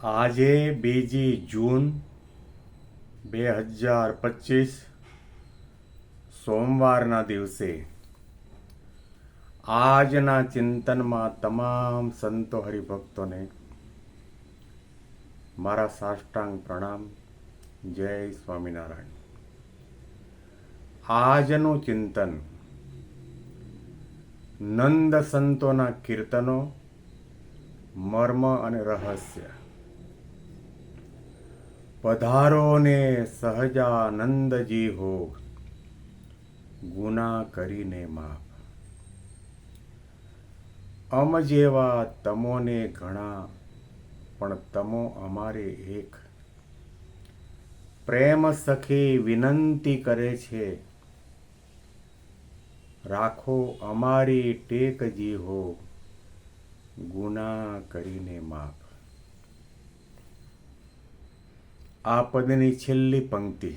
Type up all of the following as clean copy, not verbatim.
આજે 2 જૂન 2025 સોમવારના દિવસે આજના ચિંતનમાં તમામ સંતો હરિભક્તોને મારા સાષ્ટાંગ પ્રણામ. જય સ્વામિનારાયણ. આજનું ચિંતન નંદ સંતોના કીર્તનો, મર્મ અને રહસ્ય. પધારો ને સહજાનંદજી હો, ગુના કરીને માફ. અમ જેવા તમોને ઘણા, પણ તમો અમારે એક. પ્રેમ સખી વિનંતી કરે છે, રાખો અમારી ટેકજી હો, ગુના કરીને માફ. આ પદની છેલ્લી પંક્તિ,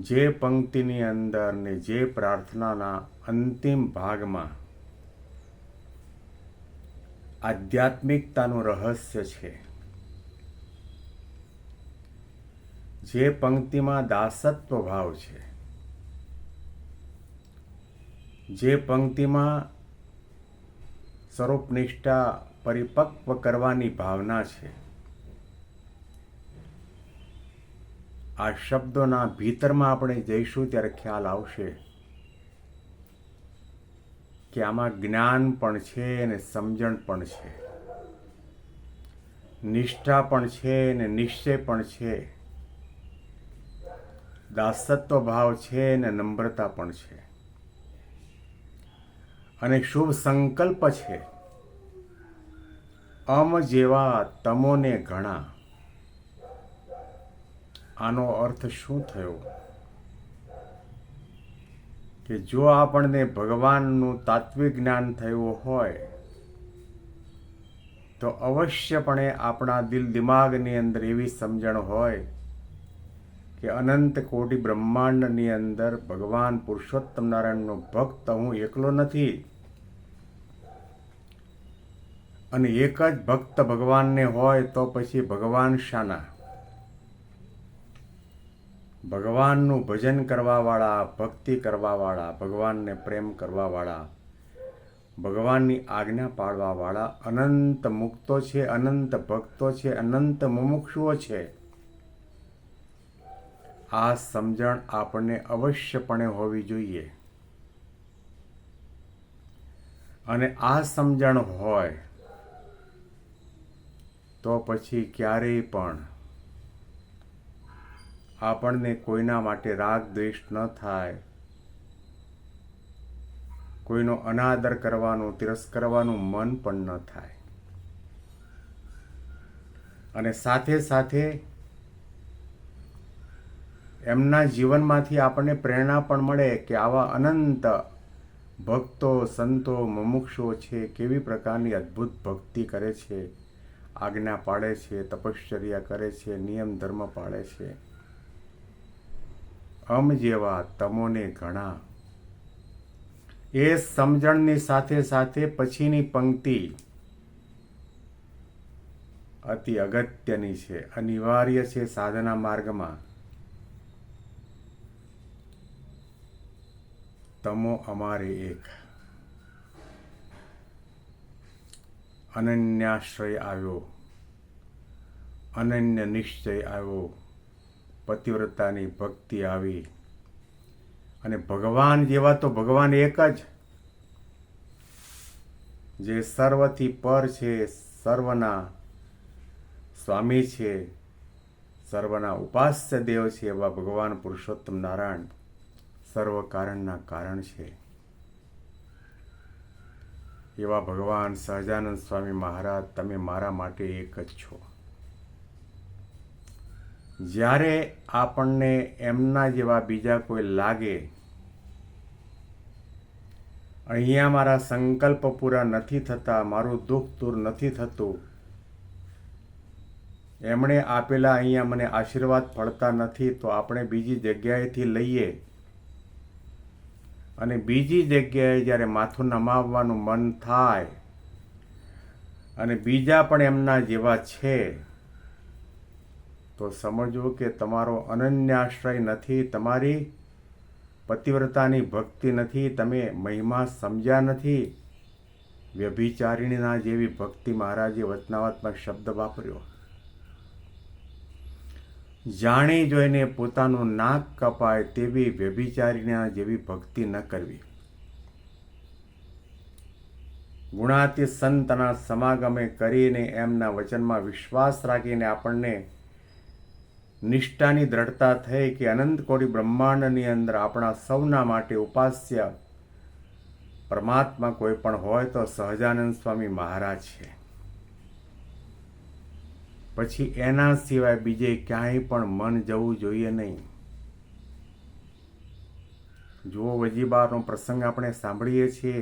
જે પંક્તિની અંદર ને જે પ્રાર્થનાના અંતિમ ભાગમાં આધ્યાત્મિકતાનું રહસ્ય છે, જે પંક્તિમાં દાસત્વ ભાવ છે, જે પંક્તિમાં સ્વરૂપનિષ્ઠા પરિપક્વ કરવાની ભાવના છે, આ શબ્દોના ભીતરમાં આપણે જઈશું ત્યારે ખ્યાલ આવશે કે આમાં જ્ઞાન પણ છે અને સમજણ પણ છે, નિષ્ઠા પણ છે અને નિશ્ચય પણ છે, દાસત્વ ભાવ છે અને નમ્રતા પણ છે, અને શુભ સંકલ્પ છે. અમ જેવા તમોને ઘણા. આનો અર્થ શું થયો? કે જો આપણને ભગવાનનું તાત્વિક જ્ઞાન થયું હોય તો અવશ્યપણે આપણા દિલ દિમાગની અંદર એવી સમજણ હોય કે અનંત કોટી બ્રહ્માંડની અંદર ભગવાન પુરુષોત્તમ નારાયણનો ભક્ત હું એકલો નથી, અને એક જ ભક્ત ભગવાનને હોય તો પછી ભગવાન શાના? ભગવાનનું ભજન કરવાવાળા, ભક્તિ કરવાવાળા, ભગવાનને પ્રેમ કરવાવાળા, ભગવાનની આજ્ઞા પાળવાવાળા અનંત મુક્તો છે, અનંત ભક્તો છે, અનંત મુમુક્ષુઓ છે. આ સમજણ આપણને અવશ્યપણે હોવી જોઈએ, અને આ સમજણ હોય તો પછી ક્યારેય પણ આપણને કોઈના માટે રાગ દ્વેષ ન થાય, કોઈનો અનાદર કરવાનું, તિરસ્કરવાનું મન પણ ન થાય. અને સાથે સાથે એમના જીવનમાંથી આપણને પ્રેરણા પણ મળે કે આવા અનંત ભક્તો, સંતો, મુમુક્ષુઓ છે, કેવી પ્રકારની અદ્ભુત ભક્તિ કરે છે, આજ્ઞા પાળે છે, તપશ્ચર્યા કરે છે, નિયમ ધર્મ પાળે છે. અમ જેવા તમોને ઘણા. એ સમજણની સાથે સાથે પછીની પંક્તિ અતિ અગત્યની છે, અનિવાર્ય છે સાધના માર્ગમાં. તમો અમારે એક. અનન્યાશ્રય આવ્યો, અનન્ય નિશ્ચય આવ્યો, પતિવ્રતાની ભક્તિ આવી, અને ભગવાન જેવા તો ભગવાન એક જ, જે સર્વથી પર છે, સર્વના સ્વામી છે, સર્વના ઉપાસ્ય દેવ છે, એવા ભગવાન પુરુષોત્તમ નારાયણ સર્વ કારણના કારણ છે. એવા ભગવાન સહજાનંદ સ્વામી મહારાજ, તમે મારા માટે એક જ છો. જ્યારે આપણને એમના જેવા બીજા કોઈ લાગે, અહીંયા મારા સંકલ્પ પૂરા નથી થતા, મારું દુઃખ દૂર નથી થતું, એમણે આપેલા અહીંયા મને આશીર્વાદ ફળતા નથી, તો આપણે બીજી જગ્યાએથી લઈએ અને બીજી જગ્યાએ જ્યારે માથું નમાવવાનું મન થાય અને બીજા પણ એમના જેવા છે, તો સમજવું કે તમારો અનન્યાશ્રય નથી, તમારી પતિવ્રતાની ભક્તિ નથી, તમે મહિમા સમજ્યા નથી. વ્યભિચારિણીના જેવી ભક્તિ મહારાજે વચનાવતમાં શબ્દ વાપર્યો. જાણી જોઈને પોતાનું નાક કપાય તેવી વ્યભિચારિણીના જેવી ભક્તિ ન કરવી. ગુણાતીત સંતના સમાગમે કરીને એમના વચનમાં વિશ્વાસ રાખીને આપણને નિષ્ઠાની દ્રઢતા થઈ કે અનંત કોટી બ્રહ્માંડની અંદર આપણા સૌના માટે ઉપાસ્ય પરમાત્મા કોઈ પણ હોય તો સહજાનંદ સ્વામી મહારાજ છે. પછી એના સિવાય બીજે ક્યાંય પણ મન જવું જોઈએ નહીં. જુઓ, વજીબારનો પ્રસંગ આપણે સાંભળીએ છીએ,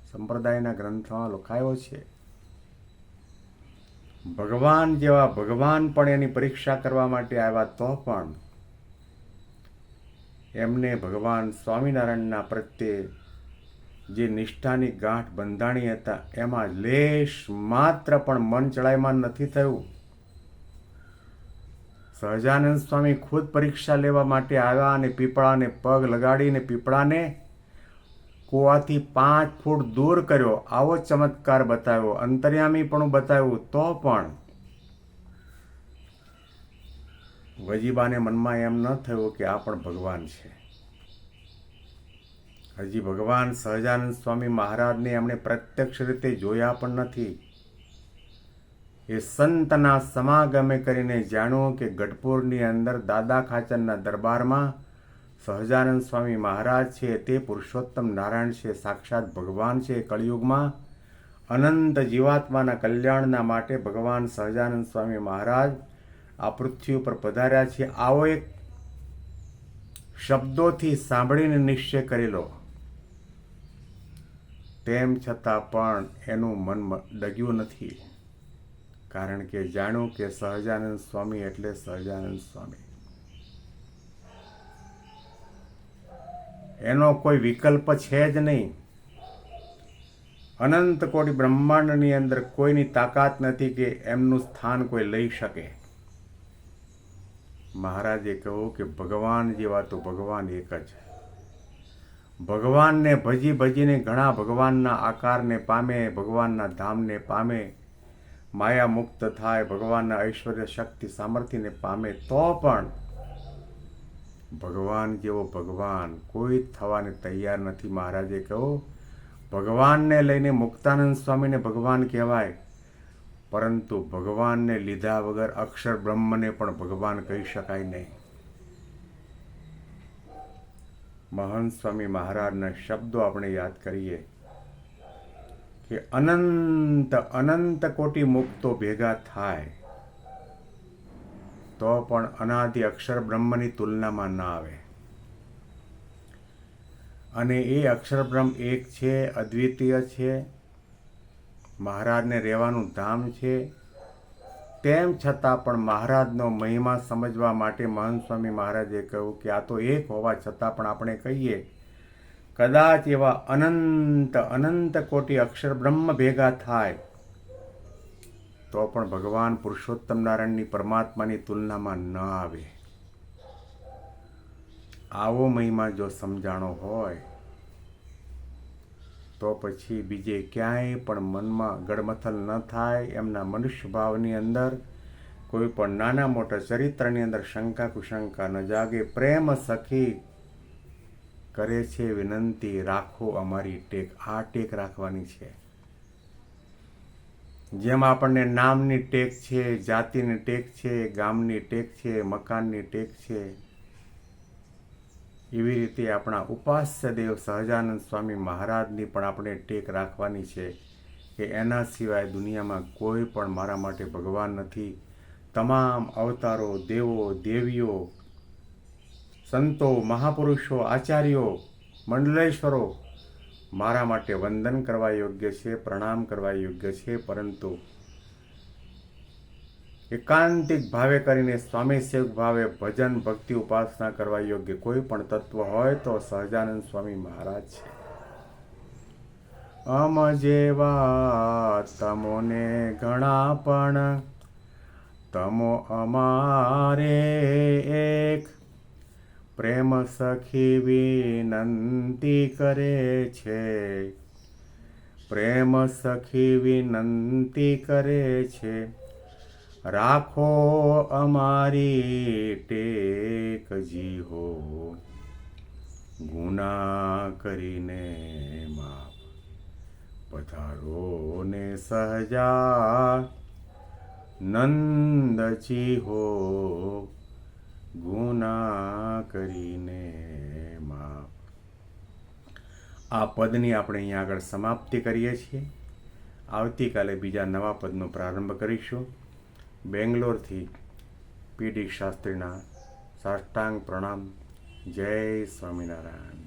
સંપ્રદાયના ગ્રંથમાં લખાયો છે. ભગવાન જેવા ભગવાન પણ એની પરીક્ષા કરવા માટે આવ્યા, તો પણ એમને ભગવાન સ્વામિનારાયણના પ્રત્યે જે નિષ્ઠાની ગાંઠ બંધાણી હતા એમાં લેશ માત્ર પણ મન ચડાયમાન નથી થયું. સહજાનંદ સ્વામી ખુદ પરીક્ષા લેવા માટે આવ્યા અને પીપળાને પગ લગાડીને પીપળાને કૂવાથી 5 ફૂટ દૂર કર્યો. આવો ચમત્કાર બતાવ્યો, અંતર્યામી પણ બતાવ્યું, તો પણ વજીબાને મનમાં એમ ન થયું કે આ પણ ભગવાન છે. હજી ભગવાન સહજાનંદ સ્વામી મહારાજને એમણે પ્રત્યક્ષ રીતે જોયા પણ નથી. એ સંતના સમાગમે કરીને જાણ્યું કે ગઢપુરની અંદર દાદા ખાચરના દરબારમાં સહજાનંદ સ્વામી મહારાજ છે, તે પુરુષોત્તમ નારાયણ છે, સાક્ષાત ભગવાન છે. કળિયુગમાં અનંત જીવાત્માના કલ્યાણના માટે ભગવાન સહજાનંદ સ્વામી મહારાજ આ પૃથ્વી ઉપર પધાર્યા છે. આવો એક શબ્દોથી સાંભળીને નિશ્ચય કરેલો, તેમ છતાં પણ એનું મન ડગ્યું નથી. કારણ કે જાણ્યું કે સહજાનંદ સ્વામી એટલે સહજાનંદ સ્વામી, એનો કોઈ વિકલ્પ છે જ નહીં. અનંત કોટી બ્રહ્માંડની અંદર કોઈની તાકાત નથી કે એમનું સ્થાન કોઈ લઈ શકે. મહારાજે કહ્યું કે ભગવાન જેવા તો ભગવાન એક જ. ભગવાનને ભજી ભજીને ઘણા ભગવાનના આકારને પામે, ભગવાનના ધામને પામે, માયા મુક્ત થાય, ભગવાનના ઐશ્વર્ય શક્તિ સામર્થ્યને પામે, તો પણ ભગવાન જેવો ભગવાન કોઈ થવાને તૈયાર નથી. મહારાજે કહ્યું ભગવાનને લઈને મુક્તાનંદ સ્વામીને ભગવાન કહેવાય, પરંતુ ભગવાનને લીધા વગર અક્ષર બ્રહ્મને પણ ભગવાન કહી શકાય નહીં. મહંત સ્વામી મહારાજના શબ્દો આપણે યાદ કરીએ કે અનંત અનંત કોટી મુક્તો ભેગા થાય તો પણ અનાદિ અક્ષર બ્રહ્મની તુલનામાં ના આવે. અને એ અક્ષર બ્રહ્મ એક છે, અદ્વિતીય છે, મહારાજને રહેવાનું ધામ છે. તેમ છતાં પણ મહારાજનો મહિમા સમજવા માટે મહંત સ્વામી મહારાજે કહ્યું કે આ તો એક હોવા છતાં પણ આપણે કહીએ કદાચ એવા અનંત અનંત કોટી અક્ષર બ્રહ્મ ભેગા થાય તો પણ ભગવાન પુરુષોત્તમ નારાયણની પરમાત્માની તુલનામાં ન આવે. આવો મહિમા જો સમજાણો હોય તો પછી બીજે ક્યાંય પણ મનમાં ગડમથલ ન થાય. એમના મનુષ્ય ભાવની અંદર કોઈ પણ નાના મોટા ચરિત્રની અંદર શંકા કુશંકા ન જાગે. પ્રેમ સખી કરે છે વિનંતી, રાખો અમારી ટેક. આ ટેક રાખવાની છે. જેમ આપણને નામની ટેક છે, જાતિની ટેક છે, ગામની ટેક છે, મકાનની ટેક છે, એવી રીતે આપણા ઉપાસ્ય દેવ સહજાનંદ સ્વામી મહારાજની પણ આપણે ટેક રાખવાની છે કે એના સિવાય દુનિયામાં કોઈ પણ મારા માટે ભગવાન નથી. તમામ અવતારો, દેવો, દેવીઓ, સંતો, મહાપુરુષો, આચાર્યો, મંડલેશ્વરો મારા માટે વંદન કરવા યોગ્ય છે, પ્રણામ કરવા યોગ્ય છે, પરંતુ એકાંતિક ભાવે કરીને સ્વામી સેવક ભાવે ભજન ભક્તિ ઉપાસના કરવા યોગ્ય કોઈ પણ તત્વ હોય તો સહજાનંદ સ્વામી મહારાજ છે. અમ જેવા તમોને ઘણા પણ તમો અમારે એક પ્રેમ સખી વિનંતી કરે છે, પ્રેમ સખી વિનંતી કરે છે, રાખો અમારી ટેકજી હો, ગુના કરીને માફ પધારો ને સહજા નંદજી હો, ગુના કરીને માફ. આ પદની આપણે અહીંયા આગળ સમાપ્તિ કરીએ છીએ. આવતીકાલે બીજા નવા પદનો પ્રારંભ કરીશું. બેંગ્લોરથી પી ડી શાસ્ત્રીના સાષ્ટાંગ પ્રણામ. જય સ્વામિનારાયણ.